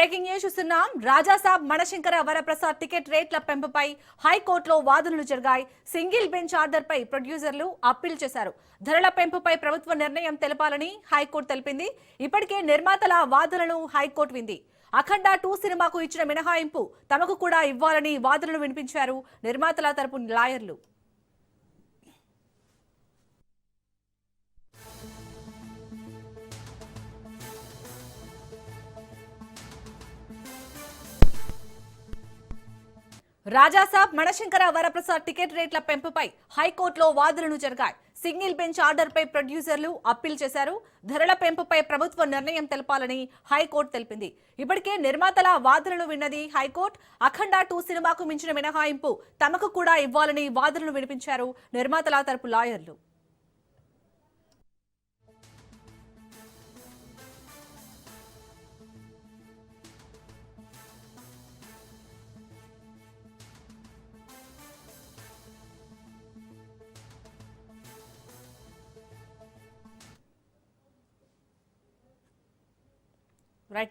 Breaking news చూస్తున్నాం. Raja Saab మనశంకర Varaprasad ticket రేట్ల పెంపుపై హైకోర్టులో వాదనలు జరిగాయి. సింగిల్ బెంచ్ ఆర్డర్పై ప్రొడ్యూసర్లు అప్పీల్ చేశారు. ధరల పెంపుపై ప్రభుత్వ నిర్ణయం తెలపాలని హైకోర్టు తెలిపింది. ఇప్పటికే నిర్మాతల వాదనలు హైకోర్టు వింది. అఖండ 2 సినిమాకు ఇచ్చిన మినహాయింపు తమకు కూడా ఇవ్వాలని వాదనలు వినిపించారు నిర్మాతల తరపు లాయర్లు. రాజాసాబ్ మనశంకర వరప్రసాద్ టికెట్ రేట్ల పెంపుపై హైకోర్టులో వాదనలు జరిగాయి. సింగిల్ బెంచ్ ఆర్డర్పై ప్రొడ్యూసర్లు అప్పీల్ చేశారు. ధరల పెంపుపై ప్రభుత్వ నిర్ణయం తెలపాలని హైకోర్టు తెలిపింది. ఇప్పటికే నిర్మాతల వాదనలు విన్నది హైకోర్టు. అఖండ 2 సినిమాకు మించిన మినహాయింపు తమకు కూడా ఇవ్వాలని వాదనలు వినిపించారు నిర్మాతల తరపు లాయర్లు.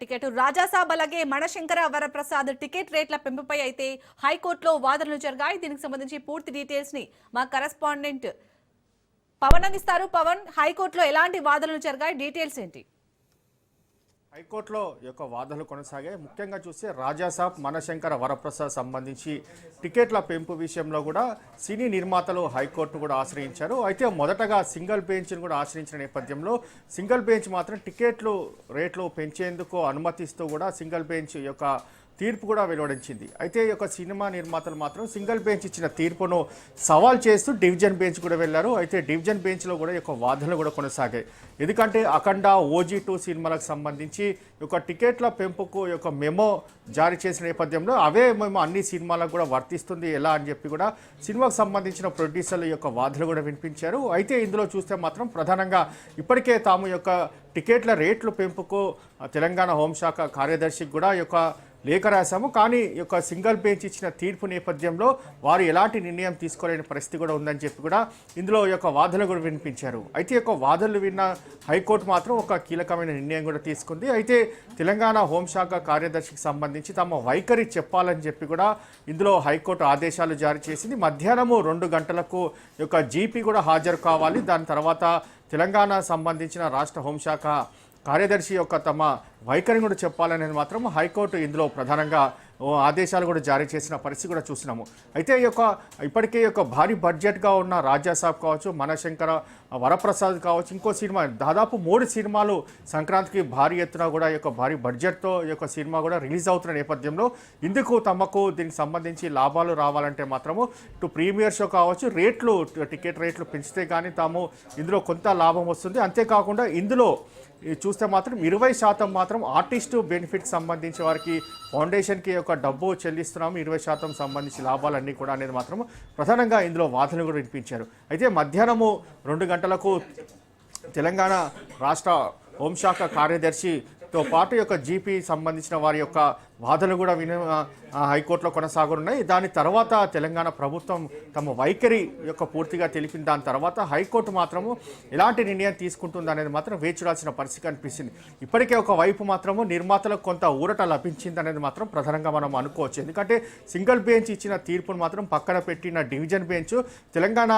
టికెట్ రాజాసాబ్ అలాగే మనశంకర వరప్రసాద్ టికెట్ రేట్ల పెంపుపై అయితే హైకోర్టులో వాదనలు జరిగాయి. దీనికి సంబంధించి పూర్తి డీటెయిల్స్ ని మా కరెస్పాండెంట్ పవన్ అందిస్తారు. పవన్, హైకోర్టులో ఎలాంటి వాదనలు జరిగాయి, డీటెయిల్స్ ఏంటి? హైకోర్టులో యొక్క వాదనలు కొనసాగాయి. ముఖ్యంగా చూస్తే రాజాసాబ్ మనశంకర వరప్రసాద్ సంబంధించి టికెట్ల పెంపు విషయంలో కూడా సినీ నిర్మాతలు హైకోర్టును కూడా ఆశ్రయించారు. అయితే మొదటగా సింగిల్ బెంచ్ను కూడా ఆశ్రయించిన నేపథ్యంలో సింగిల్ బెంచ్ మాత్రం టికెట్లు రేట్లు పెంచేందుకు అనుమతిస్తూ కూడా సింగిల్ బెంచ్ యొక్క తీర్పు కూడా వెలువడించింది. అయితే ఈ యొక్క సినిమా నిర్మాతలు మాత్రం సింగిల్ బెంచ్ ఇచ్చిన తీర్పును సవాల్ చేస్తూ డివిజన్ బెంచ్ కూడా వెళ్లారు. అయితే డివిజన్ బెంచ్లో కూడా ఈ యొక్క వాదనలు కూడా కొనసాగాయి. ఎందుకంటే అఖండ OG2 సినిమాలకు సంబంధించి ఒక టికెట్ల పెంపుకు యొక్క మెమో జారీ చేసిన నేపథ్యంలో అవే మేము అన్ని సినిమాలకు కూడా వర్తిస్తుంది ఎలా అని చెప్పి కూడా సినిమాకు సంబంధించిన ప్రొడ్యూసర్ల యొక్క వాదనలు కూడా వినిపించారు. అయితే ఇందులో చూస్తే మాత్రం ప్రధానంగా ఇప్పటికే తాము యొక్క టికెట్ల రేట్లు పెంపుకు తెలంగాణ హోంశాఖ కార్యదర్శికి కూడా యొక్క లేఖ రాశాము. కానీ ఈ యొక్క సింగిల్ బెంచ్ ఇచ్చిన తీర్పు నేపథ్యంలో వారు ఎలాంటి నిర్ణయం తీసుకోలేని పరిస్థితి కూడా ఉందని చెప్పి కూడా ఇందులో యొక్క వాదనలు కూడా వినిపించారు. అయితే యొక్క వాదనలు విన్న హైకోర్టు మాత్రం ఒక కీలకమైన నిర్ణయం కూడా తీసుకుంది. అయితే తెలంగాణ హోంశాఖ కార్యదర్శికి సంబంధించి తమ వైఖరి చెప్పాలని చెప్పి కూడా ఇందులో హైకోర్టు ఆదేశాలు జారీ చేసింది. మధ్యాహ్నము 2 గంటలకు యొక్క జీపీ కూడా హాజరు కావాలి. దాని తర్వాత తెలంగాణ సంబంధించిన రాష్ట్ర హోంశాఖ కార్యదర్శి యొక్క తమ వైఖరిని కూడా చెప్పాలనేది మాత్రం హైకోర్టు ఇందులో ప్రధానంగా ఆదేశాలు కూడా జారీ చేసిన పరిస్థితి కూడా చూసినాము. అయితే ఇప్పటికే భారీ బడ్జెట్గా ఉన్న రాజాసాబ్ కావచ్చు, మనశంకర వరప్రసాద్ కావచ్చు, ఇంకో సినిమా దాదాపు 3 సినిమాలు సంక్రాంతికి భారీ ఎత్తున కూడా భారీ బడ్జెట్తో సినిమా కూడా రిలీజ్ అవుతున్న నేపథ్యంలో ఇందుకు తమకు దీనికి సంబంధించి లాభాలు రావాలంటే మాత్రము ఇటు ప్రీమియర్ షో కావచ్చు రేట్లు టికెట్ రేట్లు పెంచితే కానీ తాము ఇందులో కొంత లాభం వస్తుంది. అంతేకాకుండా ఇందులో చూస్తే మాత్రం 20% మాత్రం ఆర్టిస్టు బెనిఫిట్ సంబంధించి వారికి ఫౌండేషన్కి డబ్బు చెల్లిస్తున్నాము, 20% సంబంధించి లాభాలన్నీ కూడా అనేది మాత్రం ప్రధానంగా ఇందులో వాదనలు కూడా వినిపించారు. అయితే మధ్యాహ్నము 2 గంటలకు తెలంగాణ రాష్ట్ర హోంశాఖ కార్యదర్శితో పాటు జీపీ సంబంధించిన వారి యొక్క వాదనలు కూడా హైకోర్టులో కొనసాగనున్నాయి. దాని తర్వాత తెలంగాణ ప్రభుత్వం తమ వైఖరి పూర్తిగా తెలిపిన దాని తర్వాత హైకోర్టు మాత్రము ఎలాంటి నిర్ణయం తీసుకుంటుంది అనేది మాత్రం వేచి చూడాల్సిన పరిస్థితి కనిపిస్తుంది. ఇప్పటికే వైపు మాత్రము నిర్మాతలకు కొంత ఊరట లభించింది అనేది మాత్రం ప్రధానంగా మనం అనుకోవచ్చు. ఎందుకంటే సింగిల్ బెంచ్ ఇచ్చిన తీర్పును మాత్రం పక్కన పెట్టిన డివిజన్ బెంచ్ తెలంగాణ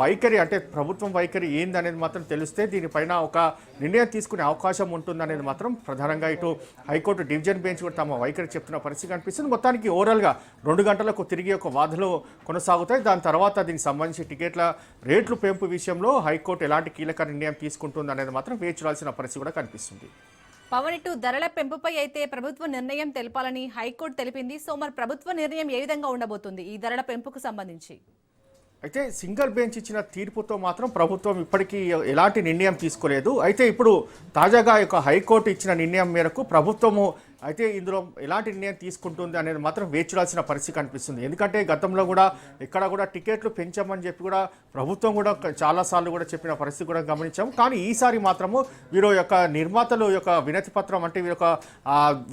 వైఖరి అంటే ప్రభుత్వం వైఖరి ఏందనేది మాత్రం తెలిస్తే దీనిపైన ఒక నిర్ణయం తీసుకునే అవకాశం ఉంటుందనేది మాత్రం ప్రధానంగా ఇటు హైకోర్టు డివిజన్ బెంచ్ కూడా తమ వైఖరి చెప్తున్న పరిస్థితి కనిపిస్తుంది. మొత్తానికి ఓవరాల్గా 2 గంటలకు తిరిగి వాదనలు కొనసాగుతాయి. దాని తర్వాత దీనికి సంబంధించి టికెట్ల రేట్లు పెంపు విషయంలో హైకోర్టు ఎలాంటి కీలక నిర్ణయం తీసుకుంటుంది అనేది మాత్రం వేచి చూడాల్సిన పరిస్థితి కూడా కనిపిస్తుంది. పవన్, ఇటు ధరల పెంపుపై అయితే ప్రభుత్వ నిర్ణయం తెలపాలని హైకోర్టు తెలిపింది. సో మరి ప్రభుత్వ నిర్ణయం ఏ విధంగా ఉండబోతుంది ఈ ధరల పెంపుకు సంబంధించి? అయితే సింగిల్ బెంచ్ ఇచ్చిన తీర్పుతో మాత్రం ప్రభుత్వం ఇప్పటికీ ఎలాంటి నిర్ణయం తీసుకోలేదు. అయితే ఇప్పుడు తాజాగా హైకోర్టు ఇచ్చిన నిర్ణయం మేరకు ప్రభుత్వము అయితే ఇందులో ఎలాంటి నిర్ణయం తీసుకుంటుంది అనేది మాత్రం వేచి చూడాల్సిన పరిస్థితి కనిపిస్తుంది. ఎందుకంటే గతంలో కూడా ఇక్కడ కూడా టికెట్లు పెంచామని చెప్పి కూడా ప్రభుత్వం కూడా చాలాసార్లు కూడా చెప్పిన పరిస్థితి కూడా గమనించాము. కానీ ఈసారి మాత్రము వీరు నిర్మాతలు వినతి పత్రం అంటే వీరు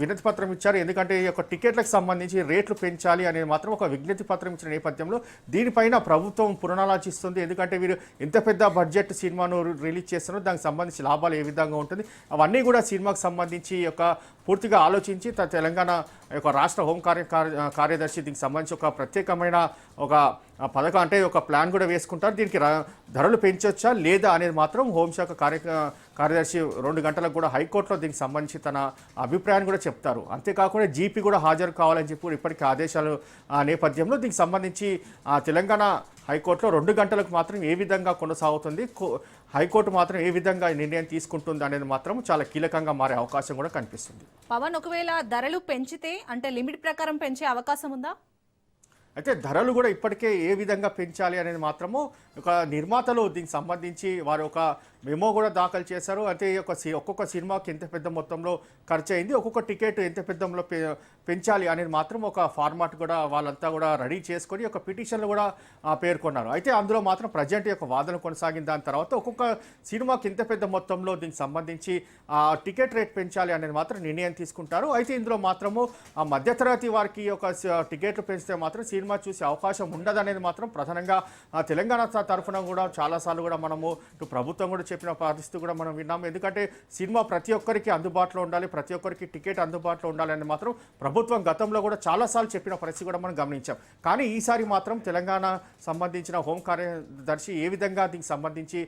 వినతి పత్రం ఇచ్చారు. ఎందుకంటే టికెట్లకు సంబంధించి రేట్లు పెంచాలి అనేది మాత్రం ఒక విజ్ఞప్తి పత్రం ఇచ్చిన నేపథ్యంలో దీనిపైన ప్రభుత్వం పునరాలోచిస్తుంది. ఎందుకంటే వీరు ఎంత పెద్ద బడ్జెట్ సినిమాను రిలీజ్ చేస్తున్నారో దానికి సంబంధించి లాభాలు ఏ విధంగా ఉంటుంది అవన్నీ కూడా సినిమాకు సంబంధించి పూర్తిగా ఆలోచించి తెలంగాణ యొక్క రాష్ట్ర హోం కార్యదర్శి దీనికి సంబంధించి ఒక ప్రత్యేకమైన ఒక పథకం అంటే ఒక ప్లాన్ కూడా వేసుకుంటారు. దీనికి ధరలు పెంచొచ్చా లేదా అనేది మాత్రం హోంశాఖ కార్యదర్శి 2 గంటలకు కూడా హైకోర్టులో దీనికి సంబంధించి తన అభిప్రాయాన్ని కూడా చెప్తారు. అంతేకాకుండా జీపీ కూడా హాజరు కావాలని చెప్పి ఇప్పటికీ ఆదేశాలు నేపథ్యంలో దీనికి సంబంధించి తెలంగాణ హైకోర్టులో 2 గంటలకు మాత్రం ఏ విధంగా కొనసాగుతుంది, హైకోర్టు మాత్రం ఏ విధంగా నిర్ణయం తీసుకుంటుంది అనేది మాత్రం చాలా కీలకంగా మారే అవకాశం కూడా కనిపిస్తుంది. పవన్, ఒకవేళ ధరలు పెంచితే అంటే లిమిట్ ప్రకారం పెంచే అవకాశం ఉందా? అయితే ధరలు కూడా ఇప్పటికే ఏ విధంగా పెంచాలి అనేది మాత్రము ఒక నిర్మాతలు దీనికి సంబంధించి వారు ఒక మెమో కూడా దాఖలు చేశారు. అయితే ఒక్కొక్క సినిమాకి ఎంత పెద్ద మొత్తంలో ఖర్చు అయింది, ఒక్కొక్క టికెట్ ఎంత పెద్దంలో పెంచాలి అనేది మాత్రం ఒక ఫార్మాట్ కూడా వాళ్ళంతా కూడా రెడీ చేసుకొని ఒక పిటిషన్లు కూడా పేర్కొన్నారు. అయితే అందులో మాత్రం ప్రజెంట్ యొక్క వాదన కొనసాగిన దాని తర్వాత ఒక్కొక్క సినిమాకి ఎంత పెద్ద మొత్తంలో దీనికి సంబంధించి టికెట్ రేట్ పెంచాలి అనేది మాత్రం నిర్ణయం తీసుకుంటారు. అయితే ఇందులో మాత్రము ఆ మధ్యతరగతి వారికి ఒక టికెట్లు పెంచితే మాత్రం సినిమా చూసే అవకాశం ఉండదనేది మాత్రం ప్రధానంగా తెలంగాణ తరఫున కూడా చాలాసార్లు కూడా మనము ఇటు ప్రభుత్వం కూడా చెప్పిన పరిస్థితి కూడా మనం విన్నాము. ఎందుకంటే సినిమా ప్రతి ఒక్కరికి అందుబాటులో ఉండాలి, ప్రతి ఒక్కరికి టికెట్ అందుబాటులో ఉండాలి అని మాత్రం ప్రభుత్వం గతంలో కూడా చాలాసార్లు చెప్పిన పరిస్థితి కూడా మనం గమనించాం. కానీ ఈసారి మాత్రం తెలంగాణ సంబంధించిన హోం కార్యదర్శి ఏ విధంగా దీనికి సంబంధించి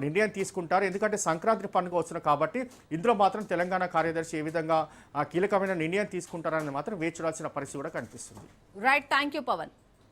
నిర్ణయం తీసుకుంటారు, ఎందుకంటే సంక్రాంతి పండుగ వస్తున్నారు కాబట్టి ఇందులో మాత్రం తెలంగాణ కార్యదర్శి ఏ విధంగా కీలకమైన నిర్ణయం తీసుకుంటారని మాత్రం వేచి చూడాల్సిన పరిస్థితి కూడా కనిపిస్తుంది. Right, thank you Pawan.